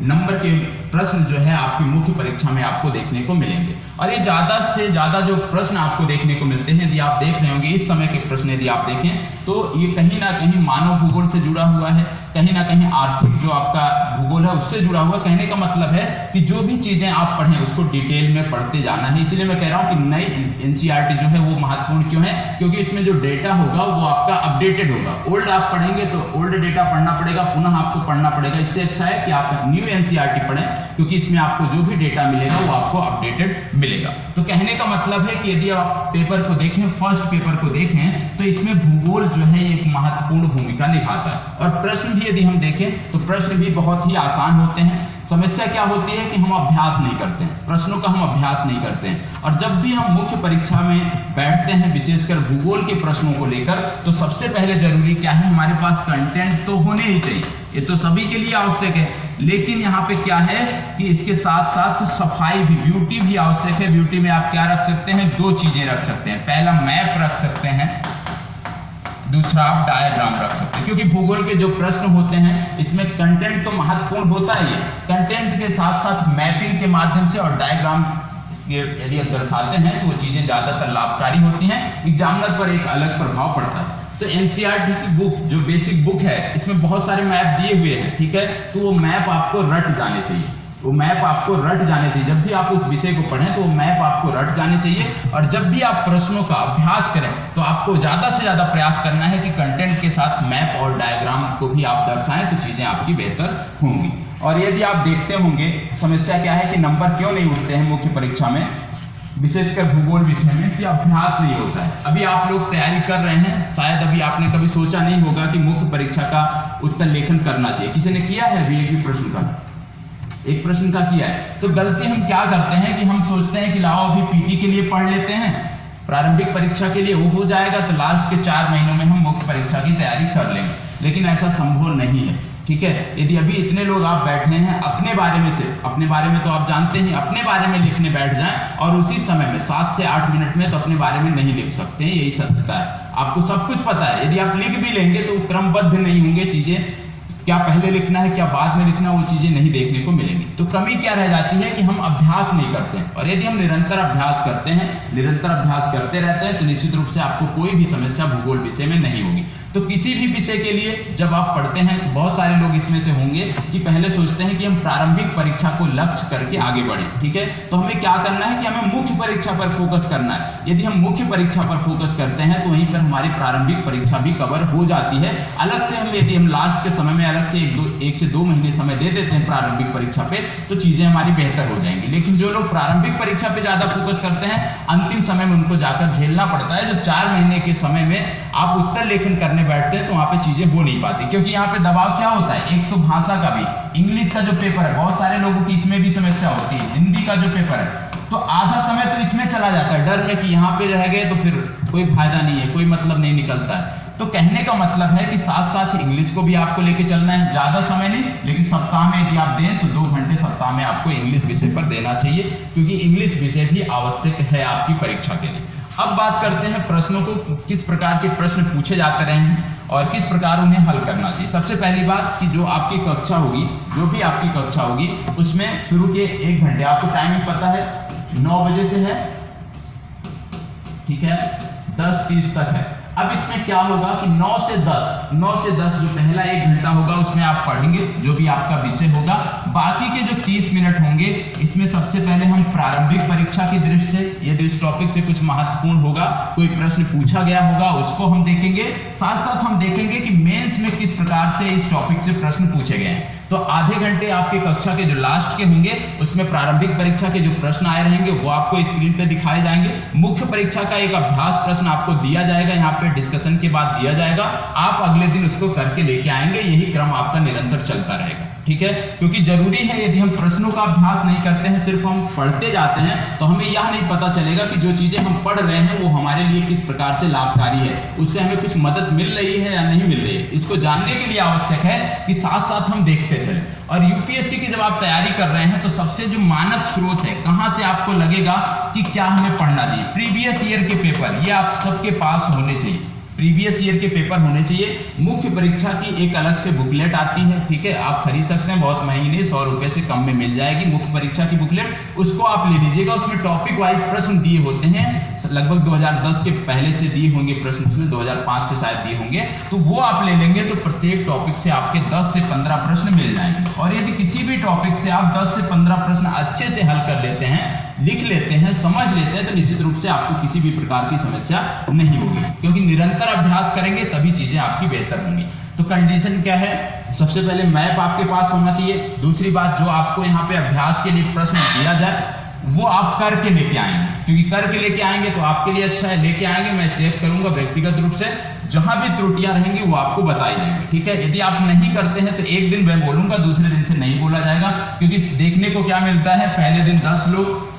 नंबर के प्रश्न जो है आपकी मुख्य परीक्षा में आपको देखने को मिलेंगे। और ये ज्यादा से ज्यादा जो प्रश्न आपको देखने को मिलते हैं, यदि आप देख रहे होंगे इस समय के प्रश्न यदि आप देखें तो ये कहीं ना कहीं मानव भूगोल से जुड़ा हुआ है, कहीं ना कहीं आर्थिक जो आपका भूगोल है उससे जुड़ा हुआ। कहने का मतलब है कि जो भी चीजें आप पढ़ें उसको डिटेल में पढ़ते जाना है। इसीलिए मैं कह रहा हूँ कि नई एनसीईआरटी जो है वो महत्वपूर्ण क्यों है, क्योंकि इसमें जो डेटा होगा वो आपका अपडेटेड होगा। ओल्ड आप पढ़ेंगे तो ओल्ड डेटा पढ़ना पड़ेगा, पुनः आपको पढ़ना पड़ेगा। इससे अच्छा है कि आप न्यू एनसीईआरटी पढ़ें, क्योंकि इसमें आपको जो भी डेटा मिलेगा वो आपको अपडेटेड मिलेगा। तो कहने का मतलब है कि यदि आप पेपर को देखें, फर्स्ट पेपर को देखें, तो इसमें भूगोल जो है एक महत्वपूर्ण भूमिका निभाता है। और प्रश्न भी यदि हम देखें तो प्रश्न भी बहुत ही आसान होते हैं। समस्या क्या होती है कि हम अभ्यास नहीं करते हैं, प्रश्नों का हम अभ्यास नहीं करते हैं। और जब भी हम मुख्य परीक्षा में बैठते हैं, विशेषकर भूगोल के प्रश्नों को लेकर, तो सबसे पहले जरूरी क्या है, हमारे पास कंटेंट तो होने ही चाहिए, ये तो सभी के लिए आवश्यक है। लेकिन यहाँ पे क्या है कि इसके साथ साथ सफाई भी, ब्यूटी भी आवश्यक है। ब्यूटी में आप क्या रख सकते हैं, 2 चीजें रख सकते हैं। पहला मैप रख सकते हैं, दूसरा आप डायग्राम रख सकते हैं। क्योंकि भूगोल के जो प्रश्न होते हैं इसमें कंटेंट तो महत्वपूर्ण होता ही है, कंटेंट के साथ साथ मैपिंग के माध्यम से और डायग्राम यदि आप दर्शाते हैं तो वो चीजें ज्यादातर लाभकारी होती हैं, एग्जामिनर पर एक अलग प्रभाव पड़ता है। तो एनसीईआरटी की बुक जो बेसिक बुक है इसमें बहुत सारे मैप दिए हुए हैं, ठीक है। तो वो मैप आपको रट जाने चाहिए, वो मैप आपको रट जाने चाहिए। जब भी आप उस विषय को पढ़ें तो वो मैप आपको रट जाने चाहिए। और जब भी आप प्रश्नों का अभ्यास करें तो आपको ज्यादा से ज्यादा प्रयास करना है कि कंटेंट के साथ मैप और डायग्राम को भी आप दर्शाएं, तो चीजें आपकी बेहतर होंगी। और यदि आप देखते होंगे समस्या क्या है कि नंबर क्यों नहीं उठते हैं मुख्य परीक्षा में, विशेषकर भूगोल विषय में कि अभ्यास नहीं होता है। अभी आप लोग तैयारी कर रहे हैं, शायद अभी आपने कभी सोचा नहीं होगा कि मुख्य परीक्षा का उत्तर लेखन करना चाहिए। किसी ने किया है अभी एक भी प्रश्न का? एक प्रश्न का किया है। तो गलती हम क्या करते हैं कि हम सोचते हैं कि लाओ अभी पीटी के लिए पढ़ लेते हैं, प्रारंभिक परीक्षा के लिए वो हो जाएगा तो लास्ट के 4 महीनों में हम मुख्य परीक्षा की तैयारी कर लेंगे, लेकिन ऐसा संभव नहीं है। ठीक है, यदि अभी इतने लोग आप बैठे हैं अपने बारे में से, अपने बारे में तो आप जानते हैं, अपने बारे में लिखने बैठ जाएं और उसी समय में 7 से 8 मिनट में तो अपने बारे में नहीं लिख सकते हैं, यही सत्यता है। आपको सब कुछ पता है, यदि आप लिख भी लेंगे तो क्रमबद्ध नहीं होंगे चीजें, क्या पहले लिखना है क्या बाद में लिखना, वो चीजें नहीं देखने को मिलेंगी। तो कमी क्या रह जाती है कि हम अभ्यास नहीं करते हैं, और यदि हम निरंतर अभ्यास करते हैं, निरंतर अभ्यास करते रहते हैं तो निश्चित रूप से आपको कोई भी समस्या भूगोल विषय में नहीं होगी। तो किसी भी विषय के लिए जब आप पढ़ते हैं तो बहुत सारे लोग इसमें से होंगे कि पहले सोचते हैं कि हम प्रारंभिक परीक्षा को लक्ष्य करके आगे बढ़े। ठीक है, तो हमें क्या करना है कि हमें मुख्य परीक्षा पर फोकस करना है। यदि हम मुख्य परीक्षा पर फोकस करते हैं तो वहीं पर हमारी प्रारंभिक परीक्षा भी कवर हो जाती है। अलग से हम यदि हम लास्ट के समय में अलग से 1 से 2 महीने समय दे देते हैं प्रारंभिक परीक्षा पे तो चीजें हमारी बेहतर हो जाएंगी। लेकिन जो लोग प्रारंभिक परीक्षा पे ज्यादा फोकस करते हैं, अंतिम समय में उनको जाकर झेलना पड़ता है। जब 4 महीने के समय में आप उत्तर लेखन करने बैठते हैं तो वहां पे चीजें हो नहीं पाती, क्योंकि यहाँ पे दबाव क्या होता है, एक तो भाषा का भी, इंग्लिश का जो पेपर है बहुत सारे लोगों की इसमें भी समस्या होती है, हिंदी का जो पेपर है तो आधा समय तो इसमें चला जाता है डर में कि यहाँ पे रह गए तो फिर कोई फायदा नहीं है, कोई मतलब नहीं निकलता है। तो कहने का मतलब है कि साथ साथ इंग्लिश को भी आपको लेके चलना है, ज्यादा समय नहीं, लेकिन सप्ताह में यदि आप दें तो 2 घंटे सप्ताह में आपको इंग्लिश विषय पर देना चाहिए, क्योंकि इंग्लिश विषय भी आवश्यक है आपकी परीक्षा के लिए। अब बात करते हैं प्रश्नों को, किस प्रकार के प्रश्न पूछे जाते रहे हैं और किस प्रकार उन्हें हल करना चाहिए। सबसे पहली बात कि जो आपकी कक्षा होगी, जो भी आपकी कक्षा होगी उसमें शुरू के 1 घंटे, आपको टाइमिंग पता है 9 बजे से है, ठीक है, 10:30 तक है। अब इसमें क्या होगा कि 9 से 10 जो पहला 1 घंटा होगा उसमें आप पढ़ेंगे जो भी आपका विषय होगा। बाकी के जो 30 मिनट होंगे इसमें सबसे पहले हम प्रारंभिक परीक्षा की दृष्टि से, यदि उस टॉपिक से कुछ महत्वपूर्ण होगा, कोई प्रश्न पूछा गया होगा उसको हम देखेंगे। साथ साथ हम देखेंगे कि मेंस में किस प्रकार से इस टॉपिक से प्रश्न पूछे गए हैं। तो आधे घंटे आपके कक्षा के जो लास्ट के होंगे उसमें प्रारंभिक परीक्षा के जो प्रश्न आए रहेंगे वो आपको स्क्रीन पे दिखाए जाएंगे। मुख्य परीक्षा का एक अभ्यास प्रश्न आपको दिया जाएगा, यहाँ पे डिस्कशन के बाद दिया जाएगा, आप अगले दिन उसको करके लेके आएंगे। यही क्रम आपका निरंतर चलता रहेगा, ठीक है, क्योंकि जरूरी है यदि हम प्रश्नों का अभ्यास नहीं करते हैं, सिर्फ हम पढ़ते जाते हैं तो हमें यह नहीं पता चलेगा कि जो चीजें हम पढ़ रहे हैं वो हमारे लिए किस प्रकार से लाभकारी है, उससे हमें कुछ मदद मिल रही है या नहीं मिल रही है। इसको जानने के लिए आवश्यक है कि साथ साथ हम देखते चलें। और यूपीएससी की जब आप तैयारी कर रहे हैं तो सबसे जो मानक स्रोत है, कहां से आपको लगेगा कि क्या हमें पढ़ना चाहिए, प्रीवियस ईयर के पेपर, ये आप सबके पास होने चाहिए। प्रीवियस ईयर के पेपर होने चाहिए। मुख्य परीक्षा की एक अलग से बुकलेट आती है, ठीक है, आप खरीद सकते हैं, बहुत महंगी नहीं, 100 रुपए से कम में मिल जाएगी मुख्य परीक्षा की बुकलेट, उसको आप ले लीजिएगा। उसमें टॉपिक वाइज प्रश्न दिए होते हैं, लगभग 2010 के पहले से दिए होंगे प्रश्न, उसमें 2005 से शायद दिए होंगे, तो वो आप ले लेंगे तो प्रत्येक टॉपिक से आपके 10 से 15 प्रश्न मिल जाएंगे। और यदि किसी भी टॉपिक से आप 10 से 15 प्रश्न अच्छे से हल कर लेते हैं, लिख लेते हैं, समझ लेते हैं, तो निश्चित रूप से आपको किसी भी प्रकार की समस्या नहीं होगी, क्योंकि निरंतर अभ्यास करेंगे तभी चीजें आपकी बेहतर होंगी। तो कंडीशन क्या है, सबसे पहले मैप आपके पास होना चाहिए। दूसरी बात, जो आपको यहाँ पे अभ्यास के लिए प्रश्न दिया जाए वो आप करके लेके आएंगे, क्योंकि करके लेके आएंगे तो आपके लिए अच्छा है। लेके आएंगे, मैं चेक करूंगा व्यक्तिगत रूप से, जहां भी त्रुटियां रहेंगी वो आपको बताई जाएंगी, ठीक है। यदि आप नहीं करते हैं तो एक दिन मैं बोलूंगा, दूसरे दिन से नहीं बोला जाएगा, क्योंकि देखने को क्या मिलता है, पहले दिन 10 लोग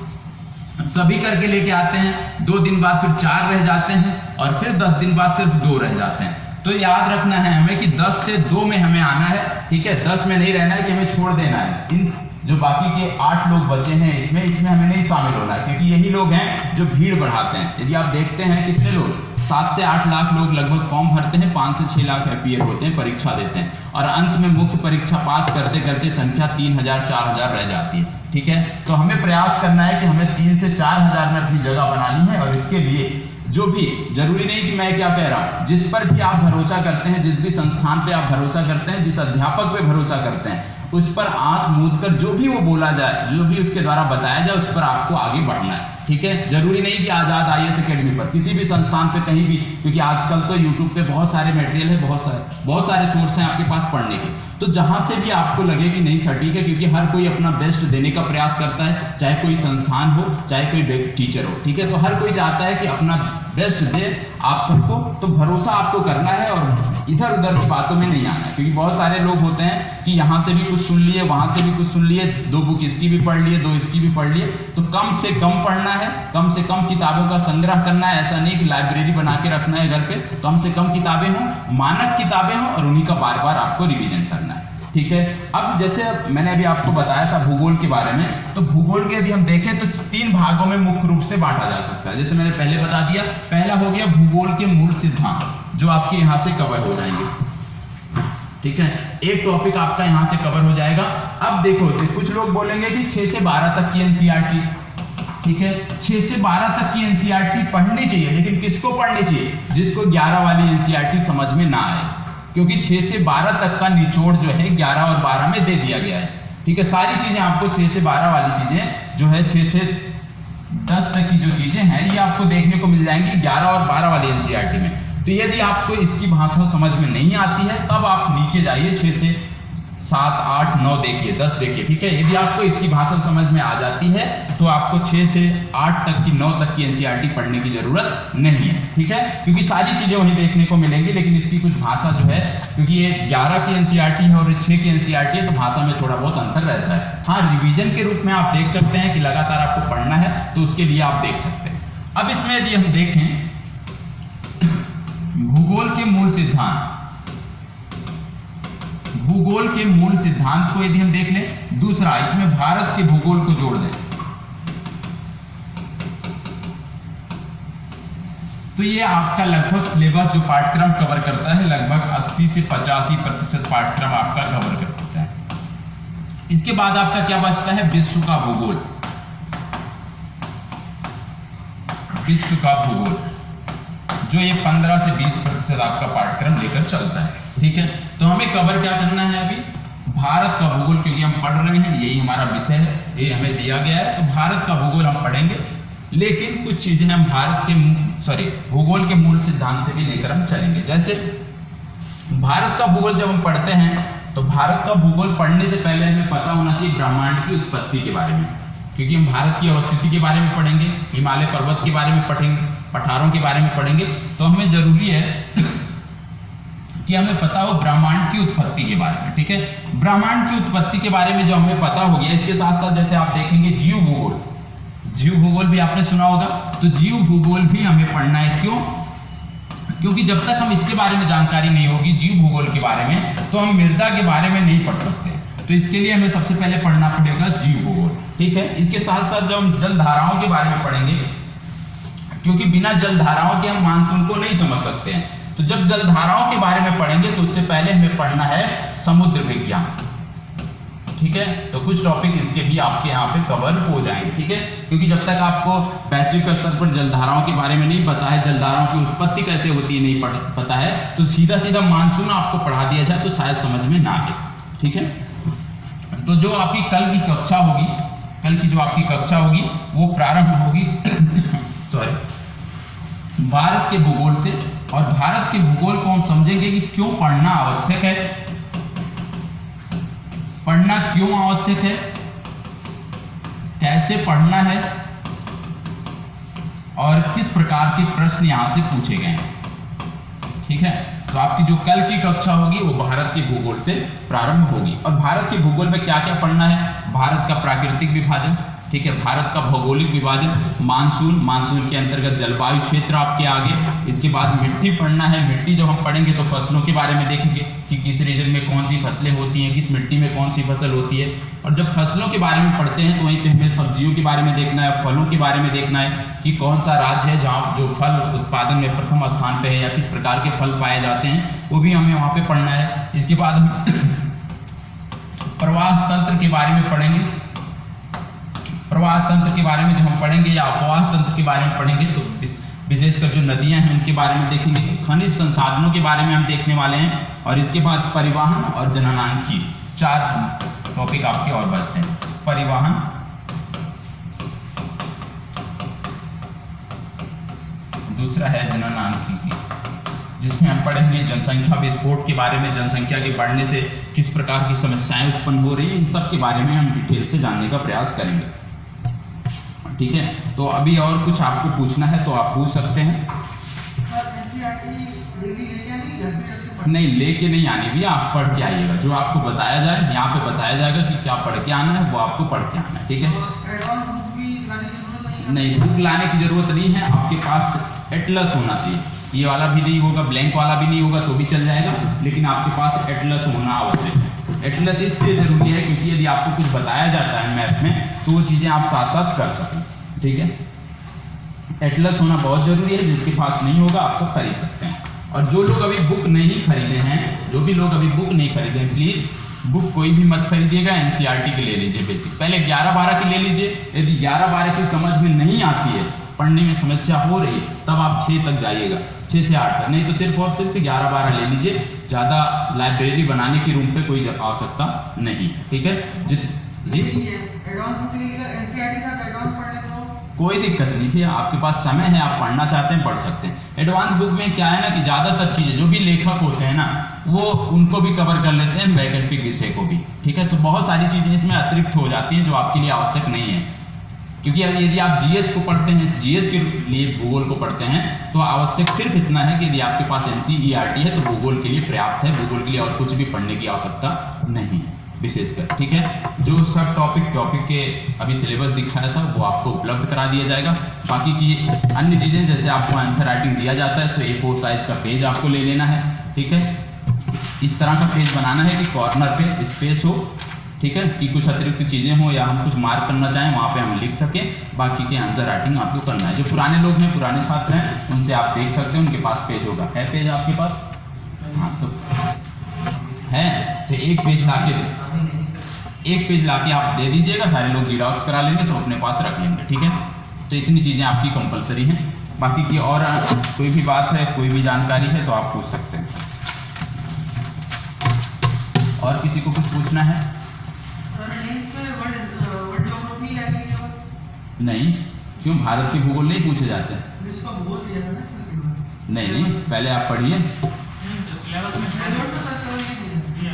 सभी करके लेके आते हैं, 2 दिन बाद फिर 4 रह जाते हैं और फिर 10 दिन बाद सिर्फ 2 रह जाते हैं। तो याद रखना है हमें कि 10 से 2 में हमें आना है, ठीक है, 10 में नहीं रहना है कि हमें छोड़ देना है। इन जो बाकी के 8 लोग बचे हैं इसमें हमें नहीं शामिल होना है, क्योंकि यही लोग हैं जो भीड़ बढ़ाते हैं। यदि आप देखते हैं कितने लोग, 7 से 8 लाख लोग लगभग फॉर्म भरते हैं, 5 से 6 लाख अपीयर होते हैं, परीक्षा देते हैं, और अंत में मुख्य परीक्षा पास करते करते संख्या 3000 4000 रह जाती है, ठीक है। तो हमें प्रयास करना है कि हमें 3000 से 4000 में अपनी जगह बनानी है। और इसके लिए जो भी, जरूरी नहीं कि मैं क्या कह रहा हूं, जिस पर भी आप भरोसा करते हैं, जिस भी संस्थान पे आप भरोसा करते हैं, जिस अध्यापक पे भरोसा करते हैं, उस पर आंख मूंद कर जो भी वो बोला जाए, जो भी उसके द्वारा बताया जाए, उस पर आपको आगे बढ़ना है। ठीक है, जरूरी नहीं कि आजाद IAS अकेडमी पर, किसी भी संस्थान पे कहीं भी, क्योंकि आजकल तो यूट्यूब पे बहुत सारे मटेरियल है, बहुत सारे सोर्स हैं आपके पास पढ़ने के। तो जहां से भी आपको लगे कि नहीं सटीक है, क्योंकि हर कोई अपना बेस्ट देने का प्रयास करता है, चाहे कोई संस्थान हो, चाहे कोई टीचर हो। ठीक है, तो हर कोई चाहता है कि अपना बेस्ट दे आप सबको, तो भरोसा आपको करना है और इधर उधर की बातों में नहीं आना है। क्योंकि बहुत सारे लोग होते हैं कि यहाँ से भी कुछ सुन लिए, वहां से भी कुछ सुन लिए, 2 बुक इसकी भी पढ़ लिए, 2 इसकी भी पढ़ लिए। तो कम से कम पढ़ना है, कम से कम किताबों का संग्रह करना है। ऐसा नहीं कि लाइब्रेरी बना के रखना है घर पे, कम से कम किताबें हों, मानक किताबें हों, और उन्हीं का बार बार आपको रिवीजन करना है। ठीक है, अब जैसे मैंने अभी आपको बताया था भूगोल के बारे में, तो भूगोल के यदि हम देखें तो 3 भागों में मुख्य रूप से बांटा जा सकता है। जैसे मैंने पहले बता दिया, पहला हो गया भूगोल के मूल सिद्धांत, जो आपके यहाँ से कवर हो जाएंगे। ठीक है, एक टॉपिक आपका यहाँ से कवर हो जाएगा। अब देखो, तो कुछ लोग बोलेंगे कि 6 से 12 तक की NCERT, ठीक है, 6 से 12 तक की NCERT पढ़नी चाहिए, लेकिन किसको पढ़नी चाहिए? जिसको 11 वाली NCERT समझ में ना आए, क्योंकि 6 से 12 तक का निचोड़ जो है 11 और 12 में दे दिया गया है। ठीक है, सारी चीजें आपको 6 से 12 वाली चीजें जो है 6 से 10 तक की जो चीजें हैं ये आपको देखने को मिल जाएंगी 11 और 12 वाली NCERT में। तो यदि आपको इसकी भाषा समझ में नहीं आती है, तब आप नीचे जाइए, 6 से 7, 8, 9 देखिए, 10 देखिए। ठीक है, यदि आपको इसकी भाषा समझ में आ जाती है तो आपको 6 से 8 तक की, 9 तक की NCERT पढ़ने की जरूरत नहीं है। ठीक है, क्योंकि सारी चीजें वहीं देखने को मिलेंगी, लेकिन इसकी कुछ भाषा जो है, क्योंकि ये 11 की NCERT है और 6 की NCERT है, तो भाषा में थोड़ा बहुत अंतर रहता है। हाँ, रिवीजन के रूप में आप देख सकते हैं कि लगातार आपको पढ़ना है, तो उसके लिए आप देख सकते हैं। अब इसमें यदि हम देखें भूगोल के मूल सिद्धांत, भूगोल के मूल सिद्धांत को यदि हम देख लें, दूसरा इसमें भारत के भूगोल को जोड़ दें, तो ये आपका लगभग सिलेबस जो पाठ्यक्रम कवर करता है, लगभग 80 से 85% पाठ्यक्रम आपका कवर करता है। इसके बाद आपका क्या बचता है? विश्व का भूगोल, विश्व का भूगोल, जो ये 15 से 20% आपका पाठ्यक्रम लेकर चलता है। ठीक है, तो हमें कवर क्या करना है अभी? भारत का भूगोल, क्योंकि हम पढ़ रहे हैं, यही हमारा विषय है, ये हमें दिया गया है, तो भारत का भूगोल हम पढ़ेंगे। लेकिन कुछ चीजें हम भूगोल के मूल सिद्धांत से भी लेकर हम चलेंगे। जैसे भारत का भूगोल जब हम पढ़ते हैं, तो भारत का भूगोल पढ़ने से पहले हमें पता होना चाहिए ब्रह्मांड की उत्पत्ति के बारे में, क्योंकि हम भारत की अवस्थिति के बारे में पढ़ेंगे, हिमालय पर्वत के बारे में पढ़ेंगे, पठारों के बारे में पढ़ेंगे, तो हमें जरूरी है कि हमें पता हो ब्रह्मांड की उत्पत्ति के बारे में। ठीक है, ब्रह्मांड की उत्पत्ति के बारे में जब हमें पता हो गया, इसके साथ साथ जैसे आप देखेंगे जीव भूगोल, जीव भूगोल भी आपने सुना होगा, तो जीव भूगोल भी हमें पढ़ना है। क्यों? क्योंकि जब तक हम इसके बारे में जानकारी नहीं होगी जीव भूगोल के बारे में, तो हम मृदा के बारे में नहीं पढ़ सकते। तो इसके लिए हमें सबसे पहले पढ़ना पड़ेगा जीव भूगोल। ठीक है, इसके साथ साथ जब हम जल धाराओं के बारे में पढ़ेंगे, क्योंकि बिना जल धाराओं के हम मानसून को नहीं समझ सकते हैं, तो जब जल धाराओं के बारे में पढ़ेंगे तो उससे पहले हमें पढ़ना है समुद्र विज्ञान। ठीक है, तो कुछ टॉपिक इसके भी आपके यहाँ पे कवर हो जाएंगे। ठीक है, क्योंकि जब तक आपको वैश्विक स्तर पर जलधाराओं के बारे में नहीं पता है, जलधाराओं की उत्पत्ति कैसे होती है नहीं पता है, तो सीधा सीधा मानसून आपको पढ़ा दिया जाए तो शायद समझ में ना आए। ठीक है, तो जो आपकी कल की कक्षा होगी, कल की जो आपकी कक्षा होगी वो प्रारंभ होगी भारत के भूगोल से, और भारत के भूगोल को हम समझेंगे कि क्यों पढ़ना आवश्यक है, पढ़ना क्यों आवश्यक है, कैसे पढ़ना है, और किस प्रकार के प्रश्न यहां से पूछे गए हैं। ठीक है, तो आपकी जो कल की कक्षा होगी वो भारत के भूगोल से प्रारंभ होगी। और भारत के भूगोल में क्या क्या पढ़ना है? भारत का प्राकृतिक विभाजन, ठीक है, भारत का भौगोलिक विभाजन, मानसून, मानसून के अंतर्गत जलवायु क्षेत्र आपके आगे, इसके बाद मिट्टी पढ़ना है। मिट्टी जब हम पढ़ेंगे तो फसलों के बारे में देखेंगे कि किस रीजन में कौन सी फसलें होती हैं, किस मिट्टी में कौन सी फसल होती है। और जब फसलों के बारे में पढ़ते हैं तो वहीं पे हमें सब्जियों के बारे में देखना है, फलों के बारे में देखना है कि कौन सा राज्य है जहाँ जो फल उत्पादन में प्रथम स्थान पे है, या किस प्रकार के फल पाए जाते हैं, वो भी हमें वहाँ पे पढ़ना है। इसके बाद हम प्रवाह तंत्र के बारे में पढ़ेंगे। प्रवाह तंत्र के बारे में जब हम पढ़ेंगे या अपवाह तंत्र के बारे में पढ़ेंगे तो विशेषकर जो नदियां हैं उनके बारे में देखेंगे। खनिज संसाधनों के बारे में हम देखने वाले हैं। और इसके बाद परिवहन और जननांकी, 4 टॉपिक आपके और बचते हैं। परिवहन, दूसरा है जननांत्रिकी, जिसमें हम पढ़ेंगे जनसंख्या विस्फोट के बारे में, जनसंख्या के बढ़ने से किस प्रकार की समस्याएं उत्पन्न हो रही हैं, इन सब के बारे में हम डिटेल से जानने का प्रयास करेंगे। ठीक है, तो अभी और कुछ आपको पूछना है तो आप पूछ सकते हैं। नहीं, लेके नहीं आनी भी, आप पढ़ के आइएगा। जो आपको बताया जाए यहाँ पे बताया जाएगा कि क्या पढ़ के आना है, वो आपको पढ़ के आना है। ठीक है, नहीं बुक लाने की जरूरत नहीं है, आपके पास एटलस होना चाहिए। ये वाला भी नहीं होगा, ब्लैंक वाला भी नहीं होगा तो भी चल जाएगा, लेकिन आपके पास एटलस होना आवश्यक है। एटलस इसलिए जरूरी है क्योंकि यदि आपको कुछ बताया जाता है मैथ में तो वो चीज़ें आप साथ साथ कर सकें। ठीक है, एटलस होना बहुत जरूरी है, जिसके पास नहीं होगा आप सब खरीद सकते हैं। और जो लोग अभी बुक नहीं खरीदे हैं, प्लीज़ बुक कोई भी मत खरीदिएगा, एनसीईआरटी की ले लीजिए बेसिक। पहले 11-12 की ले लीजिए, यदि 11-12 की समझ में नहीं आती है, पढ़ने में समस्या हो रही है, तब आप 6 तक जाइएगा, 6 से 8 तक, नहीं तो सिर्फ और सिर्फ 11-12 ले लीजिए। ज़्यादा लाइब्रेरी बनाने की रूम पे कोई आवश्यकता नहीं है। ठीक है जी, कोई दिक्कत नहीं भैया, आपके पास समय है, आप पढ़ना चाहते हैं पढ़ सकते हैं। एडवांस बुक में क्या है ना कि ज़्यादातर चीज़ें जो भी लेखक होते हैं ना, वो उनको भी कवर कर लेते हैं, वैकल्पिक विषय को भी। ठीक है, तो बहुत सारी चीज़ें इसमें अतिरिक्त हो जाती हैं जो आपके लिए आवश्यक नहीं है। क्योंकि यदि आप जीएस को पढ़ते हैं, जीएस के लिए भूगोल को पढ़ते हैं, तो आवश्यक सिर्फ इतना है कि यदि आपके पास एनसीईआरटी है तो भूगोल के लिए पर्याप्त है, भूगोल के लिए और कुछ भी पढ़ने की आवश्यकता नहीं है विशेषकर। ठीक है, जो सब टॉपिक के अभी सिलेबस दिखाया था वो आपको उपलब्ध करा दिया जाएगा। बाकी की अन्य चीज़ें, जैसे आपको आंसर राइटिंग दिया जाता है तो A4 साइज का पेज आपको ले लेना है। ठीक है, इस तरह का पेज बनाना है कि कॉर्नर पे स्पेस हो। ठीक है, कि कुछ अतिरिक्त चीज़ें हो या हम कुछ मार्क करना चाहें वहाँ पे हम लिख सकें, बाकी के आंसर राइटिंग आपको करना है। जो पुराने लोग हैं, पुराने छात्र हैं, उनसे आप देख सकते हैं, उनके पास पेज होगा। है पेज आपके पास? हाँ, तो है तो एक पेज लाके आप दे दीजिएगा, सारे लोग जीरोक्स करा लेंगे, सब अपने पास रख लेंगे। ठीक है, तो इतनी चीज़ें आपकी कंपलसरी हैं। बाकी की और कोई भी बात है, कोई भी जानकारी है तो आप पूछ सकते हैं। और किसी को कुछ पूछना है? नहीं, क्यों भारत के भूगोल नहीं पूछे जाते हैं? नहीं, पहले आप पढ़िए।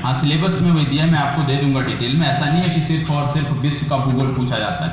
हाँ, सिलेबस में वही दिया है, मैं आपको दे दूंगा डिटेल में। ऐसा नहीं है कि सिर्फ और सिर्फ विश्व का भूगोल पूछा जाता है।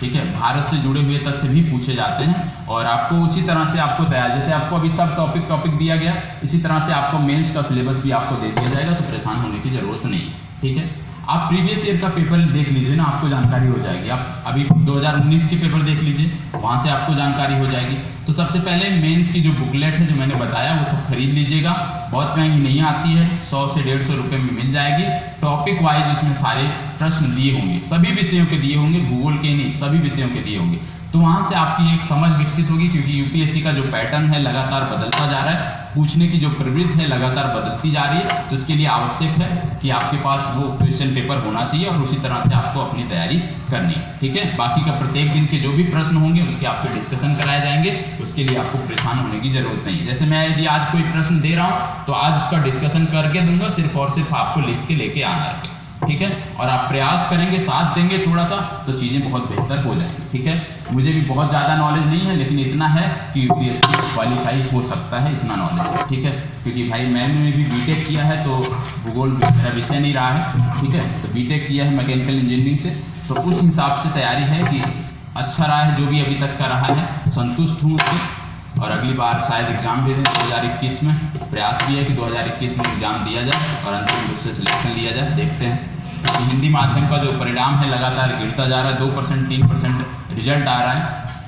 ठीक है, भारत से जुड़े हुए तथ्य भी पूछे जाते हैं और आपको उसी तरह से आपको तैयार, जैसे आपको अभी सब टॉपिक दिया गया, इसी तरह से आपको मेंस का सिलेबस भी आपको दे दिया जाएगा, तो परेशान होने की जरूरत नहीं है। ठीक है, आप प्रीवियस ईयर का पेपर देख लीजिए ना, आपको जानकारी हो जाएगी। आप अभी 2019 के पेपर देख लीजिए, वहाँ से आपको जानकारी हो जाएगी। तो सबसे पहले मेंस की जो बुकलेट है जो मैंने बताया वो सब खरीद लीजिएगा, बहुत महंगी नहीं आती है, 100 से 150 रुपये में मिल जाएगी। टॉपिक वाइज उसमें सारे प्रश्न दिए होंगे, सभी विषयों के दिए होंगे, भूगोल के नहीं, सभी विषयों के दिए होंगे। तो वहाँ से आपकी एक समझ विकसित होगी, क्योंकि यूपीएससी का जो पैटर्न है लगातार बदलता जा रहा है, पूछने की जो प्रवृत्ति है लगातार बदलती जा रही है। तो इसके लिए आवश्यक है कि आपके पास वो क्वेश्चन पेपर होना चाहिए और उसी तरह से आपको अपनी तैयारी करनी है। ठीक है, बाकी का प्रत्येक दिन के जो भी प्रश्न होंगे उसके आपके डिस्कशन कराए जाएंगे, उसके लिए आपको परेशान होने की जरूरत नहीं है। जैसे मैं यदि आज कोई प्रश्न दे रहा हूँ तो आज उसका डिस्कशन करके दूंगा, सिर्फ और सिर्फ आपको लिख के लेके आना है। ठीक है, और आप प्रयास करेंगे, साथ देंगे थोड़ा सा, तो चीज़ें बहुत बेहतर हो जाएंगी। ठीक है, मुझे भी बहुत ज़्यादा नॉलेज नहीं है, लेकिन इतना है कि यूपीएससी क्वालिफाई हो सकता है, इतना नॉलेज है। ठीक है, क्योंकि भाई मैंने भी बीटेक किया है, तो भूगोल मेरा विषय नहीं रहा है। ठीक है, तो बीटेक किया है मैकेनिकल इंजीनियरिंग से, तो उस हिसाब से तैयारी है कि अच्छा रहा है, जो भी अभी तक का रहा है संतुष्ट हूँ उससे। और अगली बार शायद एग्ज़ाम भी दें 2021 में, प्रयास भी है कि 2021 में एग्ज़ाम दिया जाए और अंतिम रूप से सिलेक्शन लिया जाए। देखते हैं। तो हिंदी माध्यम का जो परिणाम है लगातार गिरता जा रहा है, 2% 3% रिजल्ट आ रहा है।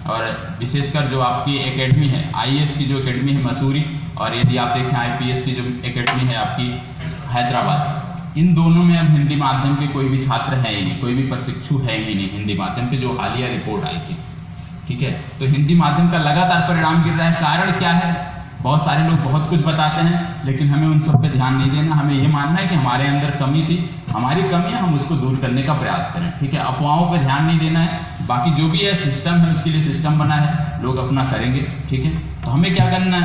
और विशेषकर जो आपकी एकेडमी है, आईएएस की जो एकेडमी है मसूरी, और यदि आप देखें आईपीएस की जो एकेडमी है आपकी हैदराबाद, इन दोनों में अब हिंदी माध्यम के कोई भी छात्र है ही नहीं, कोई भी प्रशिक्षु है ही नहीं हिंदी माध्यम के, जो हालिया रिपोर्ट आई थी। ठीक है, तो हिंदी माध्यम का लगातार परिणाम गिर रहा है। कारण क्या है? बहुत सारे लोग बहुत कुछ बताते हैं, लेकिन हमें उन सब पे ध्यान नहीं देना। हमें ये मानना है कि हमारे अंदर कमी थी, हमारी कमी है, हम उसको दूर करने का प्रयास करें। ठीक है, अफवाहों पे ध्यान नहीं देना है। बाकी जो भी है सिस्टम है, उसके लिए सिस्टम बना है, लोग अपना करेंगे। ठीक है, तो हमें क्या करना है?